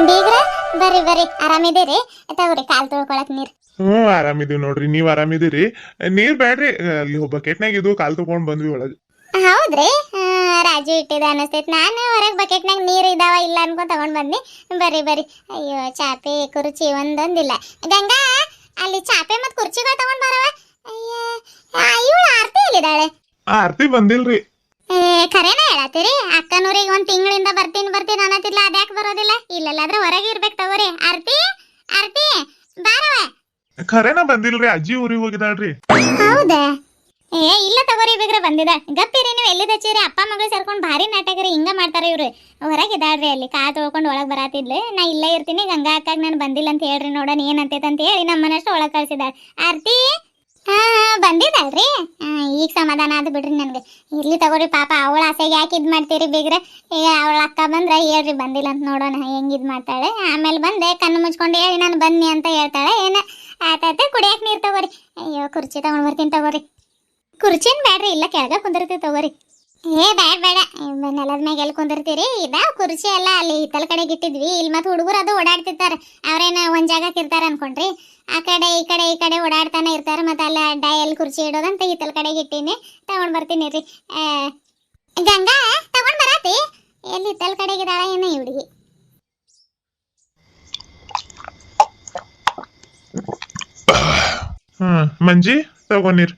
ಬೀಗ್ರ ಬರ್ರಿ ಬರ್ರಿ ಆರಾಮಿದ್ದೀರಿ? ತಗೋರಿ ಕಾಲ್ ತೊಳ್ಕೊಳಕ್ ನೀರ್. ಆರಾಮಿದೀವಿ ನೋಡ್ರಿ, ನೀವ್ ಆರಾಮಿದಿರಿ? ನೀರ್ ಬ್ಯಾಡ್ರಿ, ಅಲ್ಲಿ ಬಕೆಟ್ನಾಗ ಇದು ಕಾಲ್ ತಗೊಂಡ್ ಬಂದ್ವಿ ಒಳಗ. ಹೌದ್ರಿ? ರಾಜು ಇಟ್ಟಿದೆ ಅನಸ್ತೈತಿ. ನಾನು ಹೊರಗ್ ಬಕೆಟ್ನಾಗ ನೀರ್ ಇದಾವ ಇಲ್ಲ ಅನ್ಕೊಂಡ್ ತಗೊಂಡ್ ಬಂದ್ನಿ. ಬರ್ರಿ ಬರ್ರಿ. ಅಯ್ಯೋ ಚಾಪೆ ಕುರ್ಚಿ ಒಂದೊಂದಿಲ್ಲ. ಗಂಗಾ, ಅಲ್ಲಿ ಚಾಪೆ ಮತ್ ಕುರ್ಚಿಗಳು ತಗೊಂಡ್ ಬರವ. ಅಯ್ಯ ಇವಳು ಆರ್ತಿ ಎಲ್ಲಿದ್ದಾಳೆ? ಆರ್ತಿ ಬಂದಿಲ್ರಿ. ಖರೇನ ಹೇಳತ್ತೀರಿ? ಅಕ್ಕನೂರಿಗೆ ಒಂದ್ ತಿಂಗಳಿಂದ ಬರ್ತೀನಿ ಬರ್ತೀನಿ ಅನ್ನತಿದ್ಲ, ಅದ್ಯಾಕೆ ಬರೋದಿಲ್ಲ? ಇಲ್ಲೆಲ್ಲಾದ್ರೂ ಹೊರಗೆ ಇರ್ಬೇಕು. ತಗೋರಿ. ಆರ್ತಿ, ಆರ್ತಿ ಬಾರವ. ಖರೇನ ಬಂದಿಲ್ರಿ, ಅಜ್ಜಿ ಊರಿಗೆ ಹೋಗಿದಾಳ್ರಿ. ಹೌದಾ? ಇಲ್ಲ ತಗೋರಿ, ಬಿಗ್ರ ಬಂದಿದ. ಗಪ್ಪಿರಿ, ನೀವು ಎಲ್ಲಿದ ಹಚ್ಚಿರಿ? ಅಪ್ಪ ಮಗಳು ಸೇರ್ಕೊಂಡು ಭಾರಿ ನಾಟಕರಿ ಹಿಂಗ ಮಾಡ್ತಾರ ಇವ್ರು. ಹೊರಗಿದಾಳ್ರಿ, ಅಲ್ಲಿ ಕಾ ತೊಳ್ಕೊಂಡು ಒಳಗ್ ಬರಾತಿದ್ಲು. ನಾ ಇಲ್ಲೇ ಇರ್ತೀನಿ, ಗಂಗಾ ಅಕ್ಕಾಗ ನಾನು ಬಂದಿಲ್ಲ ಅಂತ ಹೇಳ್ರಿ, ನೋಡೋಣ ಏನಂತೈತೆ ಅಂತ ಹೇಳಿ ನಮ್ಮನಷ್ಟು ಒಳಗ್ ಕಳ್ಸಿದಾಳ. ಆರ್ತಿ ಬಂದಿದ್ದಾಳ್ರಿ. ಈಗ ಸಮಾಧಾನ ಆದ್ ಬಿಡ್ರಿ ನನ್ಗೆ. ಇರ್ಲಿ ತಗೋರಿ, ಪಾಪ ಅವಳ ಆಸೆಗೆ ಯಾಕೆ ಇದ್ ಮಾಡ್ತೀರಿ ಬಿಗ್ರ? ಈಗ ಅವಳ ಅಕ್ಕ ಬಂದ್ರ ಹೇಳ್ರಿ ಬಂದಿಲ್ಲ ಅಂತ, ನೋಡೋಣ ಹೆಂಗ್ ಇದ್ ಮಾಡ್ತಾಳೆ. ಆಮೇಲೆ ಬಂದೆ ಕಣ್ಣು ಮುಚ್ಕೊಂಡು ಹೇಳಿ ನಾನು ಬನ್ನಿ ಅಂತ ಹೇಳ್ತಾಳೆ. ಏನ ಆತಾತ ಕುಡಿಯಾಕ ನೀರ್ ತಗೋರಿ. ಅಯ್ಯೋ ಕುರ್ಚಿ ತಗೊಂಡ್ ಬರ್ತೀನಿ ತಗೋರಿ. ಕುರ್ಚಿನ್ ಬ್ಯಾಡ್ರಿ, ಇಲ್ಲ ಕೆಳಗ ಕುಂದಿರ್ತೀವಿ ತಗೋರಿ. ಬ್ಯಾಡ ಬೇಡ, ನೆಲದ ಮ್ಯಾಗ ಎಲ್ಲಿ ಕುಂದಿರ್ತೀರಿ? ಇದ ಕುರ್ಚಿ ಎಲ್ಲ ಅಲ್ಲಿ ಹಿತ್ತಲ ಕಡೆಗೆ ಇಟ್ಟಿದ್ವಿ. ಇಲ್ಲಿ ಮತ್ತೆ ಹುಡುಗರು ಅದು ಓಡಾಡ್ತಿರ್ತಾರ, ಅವ್ರೇನ ಒಂದ್ ಜಾಗಕ್ಕೆ ಇರ್ತಾರ ಅನ್ಕೊಂಡ್ರಿ. ಆ ಕಡೆ ಈ ಕಡೆ ಓಡಾಡ್ತಾನೆ ಇರ್ತಾರ. ಮತ್ತೆ ಅಲ್ಲಿ ಅಡ್ಡ ಎಲ್ಲಿ ಕುರ್ಚಿ ಇಡೋದಂತ ಹಿತ್ತಲ ಕಡೆಗೆ ಇಟ್ಟೀನಿ. ತಗೊಂಡ್ ಬರ್ತೀನಿ ರೀ. ಗಂಗಾ ತಗೊಂಡ್ ಬರಾತಿ? ಎಲ್ಲಿ ಹಿತ್ತಲ ಕಡೆಗಿದಾಳ ಏನೋ ಈ ಹುಡುಗಿ. ಮಂಜಿ ತಗೊಂಡಿರ್.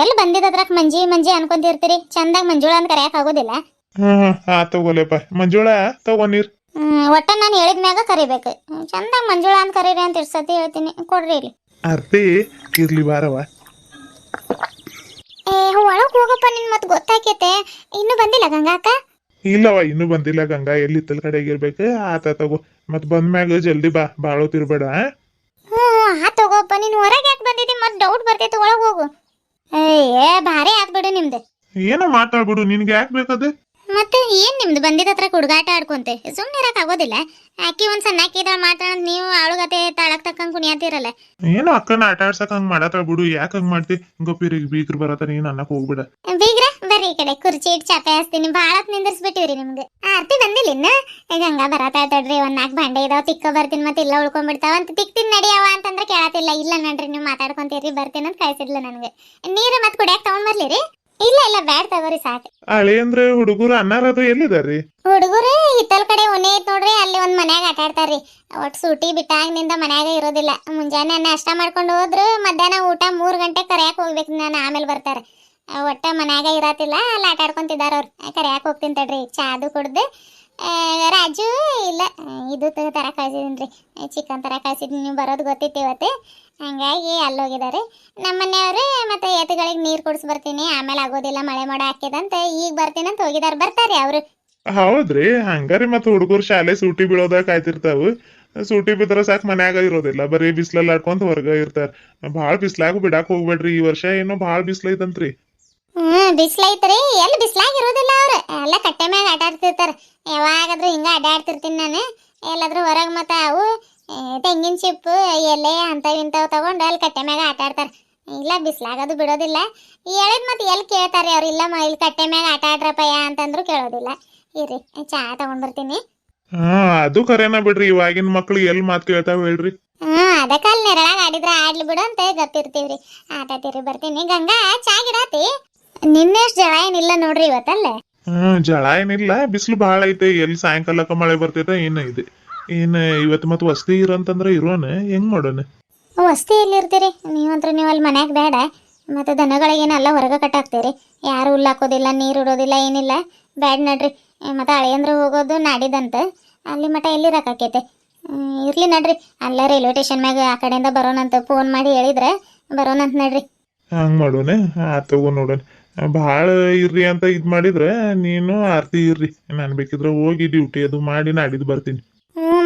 ಎಲ್ಲಿ ಬಂದಿದ್ರಕ್ ಮಂಜಿ ಮಂಜಿ ಅನ್ಕೊಂತಿರ್ತೀರಿ? ಚಂದಾಗ ಮಂಜುಳ ಅಂತ ಕರೆಯಕ್ ಆಗೋದಿಲ್ಲ. ತಗೋಲೆಪ್ಪ ಮಂಜುಳ ತಗೊಂಡಿರ್. ಒಟ್ಟ ನಾನು ಹೇಳಿದ ಮ್ಯಾಗ ಕರಿಬೇಕು. ಚಂದಾಗ ಮಂಜುಳ ಅಂತ ಕರೀರಿ ಅಂತ ಇಷ್ಟು ಸತಿ ಹೇಳ್ತೀನಿ. ಕೊಡ್ರಿ ಇಲ್ಲಿ. ಆರ್ತಿ ಇರ್ಲಿ ಬಾರವ. ಒಳಗ್ ಹೋಗಪ್ಪ, ನಿನ್ ಮತ್ ಗೊತ್ತಾಕೈತೆ. ಇನ್ನೂ ಬಂದಿಲ್ಲ ಗಂಗಾ ಅಕ್ಕ? ಇಲ್ಲವ, ಇನ್ನೂ ಬಂದಿಲ್ಲ. ಗಂಗಾ ಎಲ್ಲಿ ಹಿತ್ತಲ ಕಡೆಗೆ ಇರ್ಬೇಕು. ಆತ ತಗೋ, ಮತ್ ಬಂದ್ಮ್ಯಾಗ ಜಲ್ದಿ ಬಾ, ಬಾಳೋತಿರ್ಬೇಡ. ತಗೋಪ್ಪ. ನೀನ್ ಹೊರಗೆ ಯಾಕೆ ಬಂದಿದ್ದಿ? ಮತ್ ಡೌಟ್ ಬರ್ತೈತಿ, ಒಳಗ್ ಹೋಗು. ಭಾರಿ ಆಗ್ಬಿಡು ನಿಮ್ದು. ಏನೋ ಮಾತಾಡ್ಬಿಡು, ನಿನ್ಗೆ ಯಾಕೆ ಬೇಕದು? ಮತ್ತೆ ಏನ್ ನಿಮ್ದು ಬಂದಿದ ಹತ್ರ ಹುಡುಗಾಟ ಆಡ್ಕೊಂತೆ ಸುಮ್ನೆ ಇರಕ್ ಆಗೋದಿಲ್ಲ? ಆಕಿ ಒಂದ್ ಸಣ್ಣಾಕಿದ ಮಾತಾಡ, ನೀವು ಅವಳಗತೆ ತಾಳಕ್ ತಕ್ಕಂಗ್ ಕುಣಿಯತಿರಲ್ಲ. ಏನೋ ಅಕ್ಕನ ಆಟ ಆಡ್ಸಕ್ ಹಂಗ್ ಮಾಡತ್ತಾಳ ಬಿಡು, ಯಾಕೆ ಹಂಗ್ ಮಾಡ್ತಿ? ಗೊಪ್ಪಿರಿ ಬೀಗ್ರು ಬರತ್ತ, ನೀನ್ ಅನ್ನಕ್ ಹೋಗ್ಬಿಡ. ಬೀಗ್ರ ಬರ್ರಿ ಈ ಕಡೆ, ಕುರ್ಚಿ ಇಟ್ಟು ಚಾಪೆ ಹಾಸ್ತೀನಿ. ಬಾಳತ್ ನಿಂದಿರ್ಸ್ಬಿಟ್ಟಿವ್ರಿ ನಿಮ್ಗೆ. ಆರ್ತಿ ಬಂದಿಲ್ಲ ಇನ್ನ? ಗಂಗಾ ಬರತಾಳ್ತಡ್ರಿ, ಒಂದ್ 4 ಭಾಂಡೆ ಇದಾವ, ತಿಕ್ಕ ಬರ್ತೀನಿ, ಮತ್ತೆ ಇಲ್ಲ ಉಳ್ಕೊಂಡ್ಬಿಡ್ತಾವ ಅಂತ. ತಿಕ್ತೀನಿ ನಡಿಯವ ಅಂತಂದ್ರೆ ಕೇಳತಿಲ್ಲ. ಇಲ್ಲ ನಡ್ರಿ, ನೀವು ಮಾತಾಡ್ಕೊಂತೀರಿ, ಬರ್ತೀನಿ ಅಂತ ಕಳ್ಸಿದ್ಲ ನನ್ಗೆ. ನೀರು ಮತ್ ಕುಡಿಯಾಕ ತಗೊಂಡ್ ಬರ್ಲಿರಿ? ಇಲ್ಲ ಇಲ್ಲ ಬ್ಯಾಡ್ ತಗೋರಿ, ಸಾಕು. ಹಳೆ ಅಂದ್ರೆ ಹುಡುಗರು ಅನ್ನಾರದು ಎಲ್ಲಿದಾರ್ರಿ? ಹುಡುಗರು ಹಿತ್ತಲ್ ಕಡೆ ಒನೆ ಐತ್ ನೋಡ್ರಿ, ಅಲ್ಲಿ ಒಂದ್ ಮನ್ಯಾಗ ಆಟ ಆಡ್ತಾರ್ರಿ. ಒಟ್ ಸೂಟಿ ಬಿಟ್ಟಾಗಿನಿಂದ ಮನ್ಯಾಗ ಇರೋದಿಲ್ಲ. ಮುಂಜಾನೆ ನಾಷ್ಟ ಮಾಡ್ಕೊಂಡು ಹೋದ್ರು, ಮಧ್ಯಾಹ್ನ ಊಟ 3 ಗಂಟೆ ಕರೆಯಾಕ ಹೋಗ್ಬೇಕು ನಾನು, ಆಮೇಲೆ ಬರ್ತಾರೆ. ಒಟ್ಟ ಮನ್ಯಾಗ ಇರತ್ತಿಲ್ಲ, ಅಲ್ಲಿ ಆಟ ಆಡ್ಕೊಂತಿದಾರ ಅವ್ರು. ಕರೆಯಾಕ ಹೋಗ್ತೀನಿ ತಡ್ರಿ, ಚಾದು ಕುಡ್ದು. ರಾಜು ಇಲ್ಲ, ಇದು ತರ ಕಳ್ಸಿದೀನಿ, ಚಿಕನ್ ತರ ಕಳ್ಸಿದೀನಿ. ನೀವು ಬರೋದು ಗೊತ್ತಿತ್ತು ಇವತ್ತು, ಹಂಗಾಗಿ ಅಲ್ಲೋಗಿದ್ದಾರೆ ನಮ್ಮನೆಯವ್ರು. ಮತ್ತೆ ಎತ್ತುಗಳಿಗೆ ನೀರು ಕುಡಿಸ್ ಬರ್ತೀನಿ, ಆಮೇಲೆ ಆಗೋದಿಲ್ಲ ಮಳೆ ಮೋಡ ಹಾಕಿದಂತ, ಈಗ ಬರ್ತೀನಿ ಅಂತ ಹೋಗಿದಾರೆ. ಬರ್ತಾರೆ ಅವರು. ಹೌದ್ರಿ? ಹಂಗಾರಿ ಮತ್ ಹುಡುಗರು ಶಾಲೆ ಸೂಟಿ ಬೀಳೋದಾಗ ಕಾಯ್ತಿರ್ತಾವು. ಸೂಟಿ ಬಿದ್ರ ಸಾಕ್ ಮನ್ಯಾಗ ಇರೋದಿಲ್ಲ, ಬರೀ ಬಿಸ್ಲಲ್ಲಿ ಆಡ್ಕೊಂತ ಹೊರಗ ಇರ್ತಾರ. ಬಾಳ್ ಬಿಸ್ಲಾಗ ಬಿಡಾಕ್ ಹೋಗ್ಬೇಡ್ರಿ, ಈ ವರ್ಷ ಏನೋ ಬಾಳ್ ಬಿಸ್ಲೈತಂತ್ರಿ. ಬಿಸ್ಲೈತ್ರಿ? ಎಲ್ಲಿ ಬಿಸ್ಲಾಗ ಇರೋದಿಲ್ಲ ಅವ್ರು, ಎಲ್ಲ ಕಟ್ಟೆ ಮ್ಯಾಗ ಆಟ ಆಡ್ತಿರ್ತಾರ. ಯಾವಾಗಾದ್ರೂ ಹಿಂಗ ಅಡ್ಡಾಡ್ತಿರ್ತೀನಿ ನಾನು ಎಲ್ಲಾದ್ರೂ ಹೊರಗೆ. ಮತ್ತೆ ಅವು ತೆಂಗಿನ ಚಿಪ್ಪು ಎಲೆ ಅಂತವ್ ಇಂಥವ್ ತಗೊಂಡು ಅಲ್ಲಿ ಕಟ್ಟೆ ಮ್ಯಾಗ ಆಟ ಆಡ್ತಾರ. ಇಲ್ಲ ಬಿಸ್ಲಾಗದು ಬಿಡೋದಿಲ್ಲ. ಹೇಳಿದ್ ಮತ್ತೆ ಎಲ್ಲಿ ಕೇಳ್ತಾರೆ ಅವ್ರು? ಇಲ್ಲ ಇಲ್ಲಿ ಕಟ್ಟೆ ಮ್ಯಾಗ ಆಟ ಆಡ್ರಪ್ಪಯ್ಯ ಅಂತಂದ್ರು ಕೇಳೋದಿಲ್ಲ. ಇರ್ರಿ, ಚಾ ತಗೊಂಡ್ ಬರ್ತೀನಿ. ಅದು ಕರೆನ ಬಿಡ್ರಿ, ಇವಾಗಿನ ಮಕ್ಳು ಎಲ್ಲಿ ಮಾತು ಕೇಳ್ತಾವ ಹೇಳ್ರಿ. ಅದಕ್ಕ ಅಲ್ಲಿ ನೆರಳಾಗ ಆಡಿದ್ರ ಆಡ್ಲಿ ಬಿಡು ಅಂತ ಗಪ್ಪಿರ್ತೀವ್ರಿ. ಆಟಾತಿರಿ, ಬರ್ತೀನಿ. ಗಂಗಾ ಚಾ ಗಿಡಾತಿ? ನಿನ್ನೆಷ್ಟು ಜಳ ಏನಿಲ್ಲ ನೋಡ್ರಿ ಇವತ್ತಲ್ಲೇ. ಜಳ ಏನಿಲ್ಲ, ಬಿಸಿಲು ಬಾಳ ಐತೆ. ಎಲ್ಲಿ ಸಾಯಂಕಾಲಕ್ಕ ಮಳೆ ಬರ್ತೈತೆ ಏನ ಇದೆ. ಏನ್ ಇವತ್ತು ಮತ್ ವಸ್ತಿ ಇರಂತಂದ್ರ ಇರೋನ ಹೆಂಗ್ ಮಾಡೋಣ? ವಸ್ತಿ ಎಲ್ಲಿ ಇರ್ತೀರಿ ನೀವಂತ್ರ? ನೀವು ಅಲ್ಲಿ ಮನ್ಯಾಗ ಬೇಡ. ಮತ್ತೆ ದನಗಳಿಗೇನೆಲ್ಲ ಹೊರಗೆ ಕಟ್ಟಾಕ್ತೀರಿ, ಯಾರು ಹುಲ್ಲಾಕೋದಿಲ್ಲ, ನೀರು ಇಡೋದಿಲ್ಲ, ಏನಿಲ್ಲ. ಬ್ಯಾಡ್ ನಡ್ರಿ. ಮತ್ತೆ ಹಳೆಯಂದ್ರ ಹೋಗೋದು ನಾಡಿದಂತ, ಅಲ್ಲಿ ಮಠ ಎಲ್ಲಿ ಇರಕಾಕೈತೆ? ಇರ್ಲಿ ನಡ್ರಿ, ಅಲ್ಲೇ ರೈಲ್ವೆ ಸ್ಟೇಷನ್ ಮ್ಯಾಗ ಆ ಕಡೆಯಿಂದ ಬರೋಣಂತ ಫೋನ್ ಮಾಡಿ ಹೇಳಿದ್ರೆ ಬರೋಣಂತ ನಡ್ರಿ. ಹಂಗ್ ಮಾಡೋಣ. ತಗೋ ನೋಡೋಣ. ಭಾಳ ಇರ್ರಿ ಅಂತ ಇದ್ ಮಾಡಿದ್ರೆ ನೀನು ಆರ್ತಿ ಇರ್ರಿ, ನಾನು ಬೇಕಿದ್ರೆ ಹೋಗಿ ಡ್ಯೂಟಿ ಅದು ಮಾಡಿ ನಾಡಿದ್ದು ಬರ್ತೀನಿ.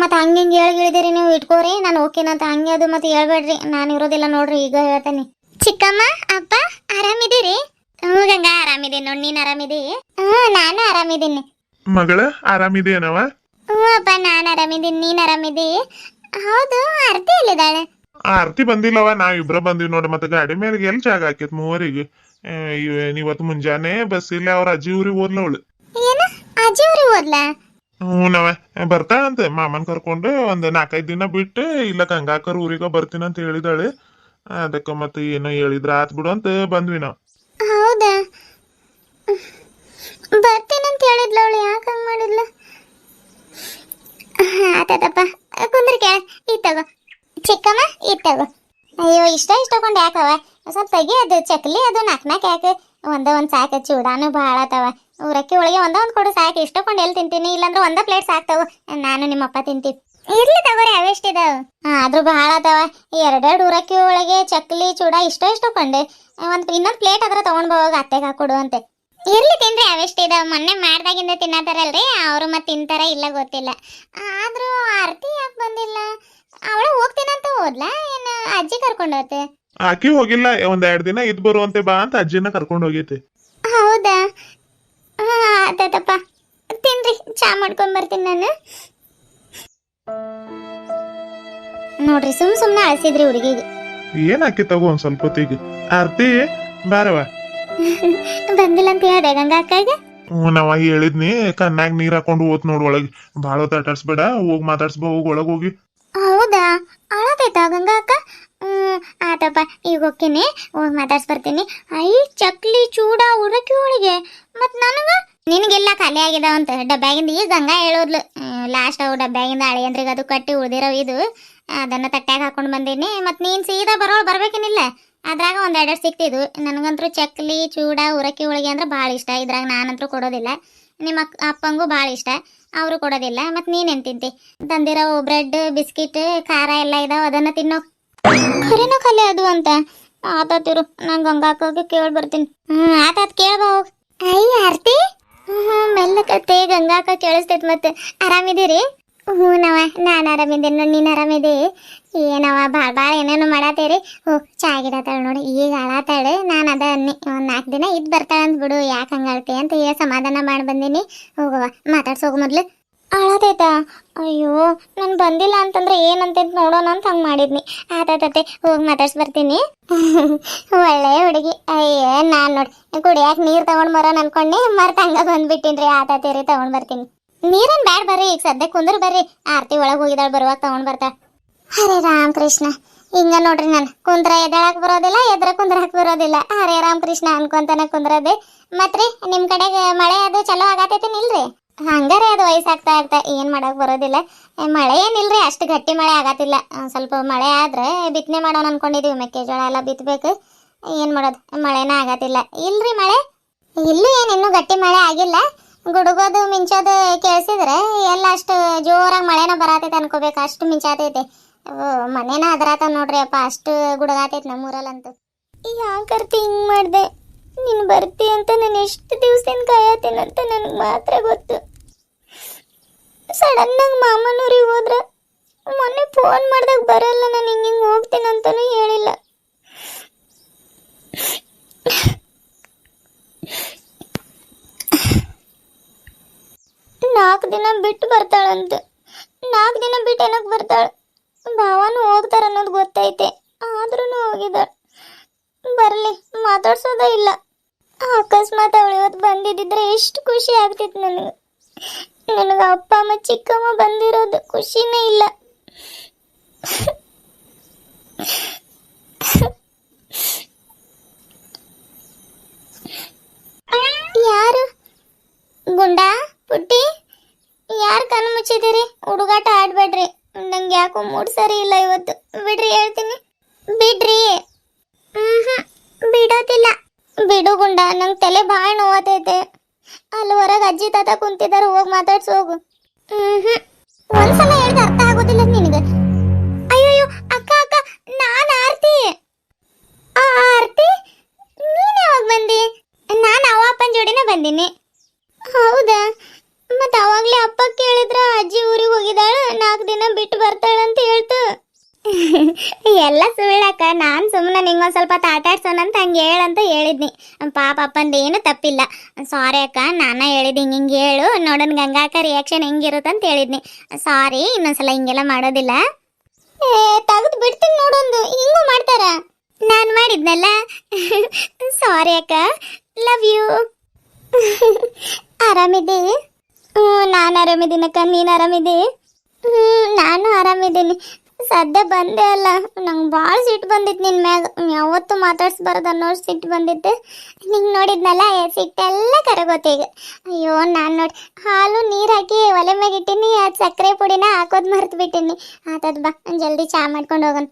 ಮತ್ತೆ ಹಂಗೆ ಹಿಂಗೆ ಹೇಳಿದಿರಿ ನೀವು, ಇಟ್ಕೋರಿ ನಾನು ಓಕೆನಂತ. ಹಂಗೆ ಅದು ಮತ್ತೆ ಹೇಳ್ಬೇಡ್ರಿ, ನಾನು ಇರೋದಿಲ್ಲ ನೋಡ್ರಿ, ಈಗ ಹೇಳ್ತೇನೆ. ಚಿಕ್ಕಮ್ಮ ಅಪ್ಪ ಆರಾಮಿದ್ದೀರಿ? ಗಂಗಾ ಆರಾಮಿದ್ದೀನಿ ನೋಡಿ, ನೀನು ಆರಾಮಿದಿ? ನಾನು ಆರಾಮಿದ್ದೀನಿ. ಮಗಳ ಆರಾಮಿದೇನವ? ಅಪ್ಪ ನಾನು ಆರಾಮಿದ್ದೀನಿ, ನೀನು ಆರಾಮಿದಿ? ಹೌದು, ಆರ್ತಿ ಎಲ್ಲಿದ್ದಾಳೆ? ಆರ್ತಿ ಬಂದಿಲ್ಲವ, ನಾವಿಬ್ರ ಬಂದಿವಿ ನೋಡಿ. ಮತ್ತೆ ಗಾಡಿ ಮೇಲೆ ಎಲ್ಲಿ ಜಾಗ ಹಾಕೈತ್ ಮೂವರಿಗೆ? ಇವತ್ತು ಮುಂಜಾನೆ ಬಸ್ ಇಲ್ಲ, ಅವ್ರ ಅಜ್ಜಿ ಊರಿಗೆ ಹೋದ್ಲ ಅವಳು. ಏನು ಅಜ್ಜಿ ಊರಿಗೆ ಹೋದ್ಲಾ? ಹ್ಞೂನವ ಬರ್ತಾಳಂತೆ ಮಾಮನ್ ಕರ್ಕೊಂಡು ಒಂದ್ 4-5 ದಿನ ಬಿಟ್ಟು ಇಲ್ಲ ಗಂಗಾಕರ್ ಊರಿಗ ಬರ್ತೀನಂತ ಹೇಳಿದಾಳೆ. ಅದಕ್ಕ ಮತ್ತೆ ಏನೋ ಹೇಳಿದ್ರ ಆತ್ ಬಿಡು ಅಂತ ಬಂದ್ವಿ ನಾವ್. ಹೌದಾ, ಬರ್ತೀನಂತ ಹೇಳಿದ್ಲ ಅವಳು, ಯಾಕೆ ಹಂಗೆ ಮಾಡಿದ್ಲ? ಆತದಪ್ಪ, ಕುಂದ್ರಿಕೆ ಇತ್ತಗೋ ಚಿಕ್ಕಮ್ಮ ಇತ್ತಗೋ. ಅಯ್ಯೋ ಇಷ್ಟ ಕೊಂಡು ಯಾಕವ, ಸ್ವಲ್ಪ ತೆಗಿ ಅದು ಚಕ್ಲಿ ಅದು ನಾಲ್ಕು ಯಾಕೆ, ಒಂದ್ ಸಾಕು. ಚೂಡಾನು ಭಾಳ ಆತವ, ಊರಕ್ಕಿ ಒಳಗೆ ಒಂದೊಂದು ಕೊಡು ಸಾಕು. ಇಷ್ಟಕೊಂಡು ಎಲ್ಲಿ ತಿಂತೀನಿ, ಇಲ್ಲಾಂದ್ರೆ ಒಂದ ಪ್ಲೇಟ್ ಸಾಕ್ತಾವ. ನಾನು ನಿಮ್ಮಪ್ಪ ತಿಂತೀವಿ. ಇರ್ಲಿ ತಗೋರಿ, ಅವೆಷ್ಟಿದಾವ. ಆದ್ರೂ ಭಾಳ ಆತವ. 2 ಊರಕ್ಕಿ ಒಳಗೆ ಚಕ್ಲಿ ಚೂಡ ಇಷ್ಟ ಕೊಂಡೆ. ಇನ್ನೊಂದು ಪ್ಲೇಟ್ ಅದ್ರ ತಗೊಂಡ್ ಹೋಗ ಅತ್ತೆಗೆ ಹಾಕೊಡು ಅಂತೆ. ಇರ್ಲಿ ತಿನ್ರಿ, ಅವೆಷ್ಟಿದಾವ. ಮೊನ್ನೆ ಮಾಡ್ದಾಗಿಂದ ತಿನ್ನತಾರಲ್ರಿ, ಅವ್ರು ಮತ್ತೆ ತಿಂತಾರ ಇಲ್ಲ ಗೊತ್ತಿಲ್ಲ. ಆದ್ರೂ ಆರ್ತಿ ಯಾಕೆ ಬಂದಿಲ್ಲ? ಅವಳ ಹೋಗ್ತೀನಂತ ಹೋದ್ಲಾ ಏನ ಅಜ್ಜಿ ಕರ್ಕೊಂಡು ಹೋತೆ? ಆಕಿ ಹೋಗಿಲ್ಲ, ಒಂದ್ 2 ದಿನ ಇದ್ ಬರುವಂತೆ ಬಾ ಅಂತ ಅಜ್ಜಿನ ಕರ್ಕೊಂಡು ಹೋಗೈತಿ. ಹೌದಾ, ಆತಪ್ಪ. ತಿನ್ರಿ, ಚಾ ಮಾಡ್ಕೊಂಡ್ ಬರ್ತೀನಿ ನಾನು. ನೋಡ್ರಿ, ಸುಮ್ನೆ ಅಳಿಸಿದ್ರಿ ಹುಡುಗಿಗೆ. ಏನ್ ಆಕಿ ತಗೋ ಒಂದ್ ಸ್ವಲ್ಪ ಹೊತ್ತಿಗೆ. ಆರ್ತಿ ಬಾರವ. ಬಂದಿಲ್ಲ ಅಂತ ಹೇಳ್ದೆ ಗಂಗಾ ಅಕ್ಕಗೆ. ನಾವ ಹೇಳಿದ್ನಿ, ಕಣ್ಣಾಗ ನೀರ್ ಹಾಕೊಂಡು ಹೋತ್ ನೋಡ್ ಒಳಗ್. ಭಾಳ ಹೊತ್ತು ಆಟಾಡ್ಸ್ಬೇಡ, ಹೋಗಿ ಮಾತಾಡ್ಸ್ಬಾ, ಹೋಗಿ ಒಳಗ್ ಹೋಗಿ. ಹೌದಾ, ಅಳತೈತಾ ಗಂಗಾ ಅಕ್ಕ? ಆತಪ್ಪ, ಈಗ ಹೋಗ್ತೀನಿ, ಹೋಗಿ ಮಾತಾಡ್ಸ್ ಬರ್ತೀನಿ. ಐ ಚಕ್ಲಿ ಚೂಡ ಉರಕಿ ಒಳಗೆ ಮತ್ ನನಗ ನಿನಗೆಲ್ಲ ಖಾಲಿ ಆಗಿದಾವಂತ ಡಬ್ಬ್ಯಾಗಿಂದ. ಈಗ ಗಂಗಾ ಹೇಳೋದ್ಲು ಲಾಸ್ಟ್ ಅವು ಡಬ್ಬ್ಯಾಗಿಂದ ಅಳಿಯಂದ್ರಿಗೆ ಅದು ಕಟ್ಟಿ ಉಳ್ದಿರವ್ ಇದು, ಅದನ್ನ ತಟ್ಟ್ಯಾಗ ಹಾಕೊಂಡು ಬಂದೀನಿ. ಮತ್ ನೀನ್ ಸೀದಾ ಬರ್ಬೇಕೇನಿಲ್ಲ, ಅದ್ರಾಗ 1-2 ಸಿಕ್ತಿದ್ವು. ನನಗಂತೂ ಚಕ್ಲಿ ಚೂಡ ಉರಕಿ ಹೋಳಿಗೆ ಅಂದ್ರೆ ಭಾಳ ಇಷ್ಟ. ಇದ್ರಾಗ ನಾನಂತೂ ಕೊಡೋದಿಲ್ಲ, ನಿಮ್ಮ ಅಪ್ಪಂಗೂ ಭಾಳ ಇಷ್ಟ, ಅವರು ಕೊಡೋದಿಲ್ಲ. ಮತ್ತು ನೀನೇನು ತಿಂತಿ? ತಂದಿರೋ ಬ್ರೆಡ್ ಬಿಸ್ಕಿಟ್ ಖಾರ ಎಲ್ಲ ಇದಾವ, ಅದನ್ನು ತಿನ್ನೋ. ಖರೇನೋ ಖಾಲಿ ಅದು ಅಂತ ಆತಾತಿರು. ನಾನು ಗಂಗಾಕೋಗಿ ಕೇಳಿ ಬರ್ತೀನಿ. ಆತಾತ್, ಕೇಳ್ಬಾ ಹೋಗಿ. ಆರ್ತಿ ಮೆಲ್ಲಕತ್ತೆ ಗಂಗಾಕ ಕೇಳಿಸ್ತೈತಿ. ಮತ್ತೆ ಆರಾಮಿದ್ದೀರಿ? ಹ್ಞೂನವ, ನಾನು ಆರಾಮಿದ್ದೇನೆ. ನೀನು ಆರಾಮಿದೆ? ಏನವ ಭಾಳ ಏನೇನು ಮಾಡತ್ತೀರಿ? ಚಾ ಗಿಡತಾಳೆ ನೋಡಿ, ಈಗ ಅಳತಾಳೆ. ನಾನು ಅದ ಅನ್ನಿ ಒಂದು 4 ದಿನ ಇದ್ದು ಬರ್ತಾಳೆ ಅಂತ ಬಿಡು, ಯಾಕೆ ಹಂಗೆ ಅಳ್ತಿ ಅಂತ ಹೇಳಿ ಸಮಾಧಾನ ಮಾಡಿ ಬಂದೀನಿ. ಹೋಗವ, ಮಾತಾಡ್ಸೋಗು ಮೊದ್ಲು. ಅಳತೈತಾ? ಅಯ್ಯೋ, ನಾನು ಬಂದಿಲ್ಲ ಅಂತಂದ್ರೆ ಏನಂತ ನೋಡೋಣ ಅಂತ ಹಂಗೆ ಮಾಡಿದ್ನಿ. ಆತಾತತೆ, ಹೋಗಿ ಮಾತಾಡ್ಸಿ ಬರ್ತೀನಿ. ಒಳ್ಳೆ ಹುಡುಗಿ. ಅಯ್ಯೋ, ನಾನು ನೋಡಿ ಕುಡಿಯಾಕೆ ನೀರು ತಗೊಂಡು ಬರೋಣ ಅನ್ಕೊಂಡೆ, ಮರ್ತ ಹಂಗ ಬಂದ್ಬಿಟ್ಟಿನ್ರಿ. ಆತಾತೀರಿ, ತಗೊಂಡ್ ಬರ್ತೀನಿ. ನೀರೇನ್ ಬ್ಯಾಡ, ಬರ್ರಿ ಈಗ ಸದ್ಯ ಕುಂದ್ರ ಬರ್ರಿ. ಆರ್ತಿ ಒಳಗೆ ಹೋಗಿದಾಳ, ಬರುವಾಗ ತಗೊಂಡ್ ಬರ್ತಾಳ. ಹರೇ ರಾಮ್ ಕೃಷ್ಣ. ಹಿಂಗ ನೋಡ್ರಿ, ನಾನು ಕುಂದ್ರ ಎದಳಕ್ ಬರೋದಿಲ್ಲ, ಎದ್ರ ಕುಂದ್ರಕ್ ಬರೋದಿಲ್ಲ. ಹರೇ ರಾಮ್ ಕೃಷ್ಣ ಅನ್ಕೊಂತಾನ ಕುಂದ್ರದೆ. ಮತ್ರಿ ನಿಮ್ ಕಡೆಗೆ ಮಳೆ ಅದು ಚಲೋ ಆಗತೈತೇನಿಲ್ರಿ? ಹಂಗಾರೆ ಅದು ವಯಸ್ಸಾಗ್ತಾ ಏನ್ ಮಾಡಕ್ ಬರೋದಿಲ್ಲ. ಮಳೆ ಏನಿಲ್ರಿ, ಅಷ್ಟು ಗಟ್ಟಿ ಮಳೆ ಆಗತ್ತಿಲ್ಲ. ಸ್ವಲ್ಪ ಮಳೆ ಆದ್ರೆ ಬಿತ್ತನೆ ಮಾಡೋಣ ಅನ್ಕೊಂಡಿದೀವಿ. ಮೆಕ್ಕೆಜೋಳ ಎಲ್ಲ ಬಿತ್ತಬೇಕು. ಏನ್ ಮಾಡೋದು, ಮಳೆನ ಆಗತ್ತಿಲ್ಲ. ಇಲ್ರಿ ಮಳೆ ಇಲ್ಲೂ ಇನ್ನೂ ಗಟ್ಟಿ ಮಳೆ ಆಗಿಲ್ಲ. ಗುಡುಗೋದು ಮಿಂಚೋದು ಕೇಳಿಸಿದ್ರೆ ಎಲ್ಲ ಅಷ್ಟು ಜೋರಾಗಿ ಮಳೆನ ಬರತೈತೆ ಅನ್ಕೋಬೇಕು, ಅಷ್ಟು ಮಿಂಚಾತೈತೆ. ಮನೇನ ಅದರಾತ ನೋಡ್ರಿ ಅಪ್ಪ, ಅಷ್ಟು ಗುಡುಗಾತೈತೆ ನಮ್ಮೂರಲ್ಲಂತೂ. ಯಾಕರ್ತಿ ಹಿಂಗ್ ಮಾಡ್ದೆ? ನೀನು ಬರ್ತಿ ಅಂತ ನಾನು ಎಷ್ಟು ದಿವಸದಿಂದ ಕಾಯತ್ತೇನಂತ ನನಗೆ ಮಾತ್ರ ಗೊತ್ತು. ಸಡನ್ನಾಗಿ ಮಾಮನೂರಿಗೆ ಹೋದ್ರೆ, ಮೊನ್ನೆ ಫೋನ್ ಮಾಡಿದಾಗ ಬರಲ್ಲ, ನಾನು ಹಿಂಗೆ ಹೋಗ್ತೀನಂತನೂ ಹೇಳಿಲ್ಲ. ನಾಲ್ಕು ದಿನ ಬಿಟ್ಟು ಬರ್ತಾಳಂತೆ. 4 ದಿನ ಬಿಟ್ಟು ಏನಕ್ಕೆ ಬರ್ತಾಳೆ? ಭಾವನು ಹೋಗ್ತಾರ ಅನ್ನೋದು ಗೊತ್ತೈತೆ, ಆದ್ರೂ ಹೋಗಿದ್ದಾಳೆ. ಬರಲಿ, ಮಾತಾಡ್ಸೋದ ಇಲ್ಲ. ಅಕಸ್ಮಾತ್ ಅವಳು ಇವತ್ತು ಬಂದಿದ್ದಿದ್ರೆ ಎಷ್ಟು ಖುಷಿ ಆಗ್ತಿತ್ತು ನನಗೆ. ಅಪ್ಪ ಅಮ್ಮ ಚಿಕ್ಕಮ್ಮ ಬಂದಿರೋದು ಖುಷಿನೇ ಇಲ್ಲ. ಯಾರು? ಗುಂಡಾ ಪುಟ್ಟಿ, ಯಾರು ಕಣ್ಣು ಮುಚ್ಚಿದ್ದೀರಿ? ಹುಡುಗಾಟ ಆಡ್ಬೇಡ್ರಿ, ನಂಗೆ ಯಾಕೋ ಮೂಡ್ ಸರಿ ಇಲ್ಲ ಇವತ್ತು. ಬಿಡ್ರಿ, ಹೇಳ್ತೀನಿ. ಬಿಡ್ರಿ. ಬಿಡೋದಿಲ್ಲ. ಬಿಡು ಗುಂಡ, ನಂಗೆ ತಲೆ ಭಾಳ ನೋವತೈತೆ. ಅಲ್ಲಿ ಹೊರಗೆ ಅಜ್ಜಿ ತಾತ ಕುಂತಿದ್ದಾರೆ, ಹೋಗಿ ಮಾತಾಡ್ಸಿ ಹೋಗು. ಒಂದ್ಸಲ ಹೇಳಿದ ಅರ್ಥ ಆಗೋದಿಲ್ಲ ನಿನಗೆ. ಅಯ್ಯೋ ಅಕ್ಕ, ನಾನು ಆರ್ತಿ. ಆರ್ತಿ, ನೀನು ಯಾವಾಗ ಬಂದಿ? ನಾನು ಅವ್ವ ಅಪ್ಪನ ಜೋಡಿನೇ ಬಂದೀನಿ. ಹೌದಾ? ಮತ್ತೆ ಅವಾಗಲೇ ಅಪ್ಪ ಕೇಳಿದ್ರ ಅಜ್ಜಿ ಊರಿಗೆ ಹೋಗಿದ್ದಾಳ, 4 ದಿನ ಬಿಟ್ಟು ಬರ್ತಾಳಂತ ಹೇಳ್ತು. ಎಲ್ಲ ಸುಳ್ಳಕ್ಕ. ನಾನು ಸುಮ್ಮನೆ ನಿಂಗೊಂದು ಸ್ವಲ್ಪ ತಾಟಾಡ್ಸೋಣಂತ ಹಂಗೆ ಹೇಳಂತ ಹೇಳಿದ್ನಿ. ಪಾಪ ಅಪ್ಪಂದು ಏನು ತಪ್ಪಿಲ್ಲ. ಸಾರಿ ಅಕ್ಕ, ನಾನು ಹೇಳಿದ್ದು ಹಿಂಗೆ ಹೇಳು, ನೋಡೋಣ ಗಂಗಾಕ ರಿಯಾಕ್ಷನ್ ಹೆಂಗಿರುತ್ತಂತ ಹೇಳಿದ್ನಿ. ಸಾರಿ, ಇನ್ನೊಂದ್ಸಲ ಹಿಂಗೆಲ್ಲ ಮಾಡೋದಿಲ್ಲ. ತೆಗೆದು ಬಿಡ್ತೀನಿ ನೋಡೊಂದು, ಹಿಂಗೂ ಮಾಡ್ತಾರ. ನಾನು ಮಾಡಿದ್ನಲ್ಲ. ಸಾರಿ ಅಕ್ಕ, ಲವ್ ಯು. ಆರಾಮಿದ್ದೀವಿ? ನಾನು ನಾನು ಆರಾಮಿದ್ದೀನಕ್ಕ, ನೀನು ಆರಾಮಿದ್ದಿ? ನಾನು ಆರಾಮಿದ್ದೀನಿ. ಸದ್ಯ ಬಂದೆ ಅಲ್ಲ, ನಂಗೆ ಭಾಳ ಸಿಟ್ಟು ಬಂದಿತ್ತು ನಿನ್ನ ಮ್ಯಾಗ. ಯಾವತ್ತೂ ಮಾತಾಡ್ಸ್ಬಾರ್ದು ಅನ್ನೋ ಸಿಟ್ಟು ಬಂದಿತ್ತು. ನಿಂಗೆ ನೋಡಿದ್ನಲ್ಲ, ಸಿಟ್ಟೆಲ್ಲ ಕರಗೋತು ಈಗ. ಅಯ್ಯೋ, ನಾನು ನೋಡಿ ಹಾಲು ನೀರು ಹಾಕಿ ಒಲೆ ಮ್ಯಾಗ ಇಟ್ಟೀನಿ, ಅದು ಸಕ್ಕರೆ ಪುಡಿನ ಹಾಕೋದು ಮರ್ತು ಬಿಟ್ಟೀನಿ. ಆತದ ಬಾ, ಜಲ್ದಿ ಚಾ ಮಾಡ್ಕೊಂಡು ಹೋಗೋಣ.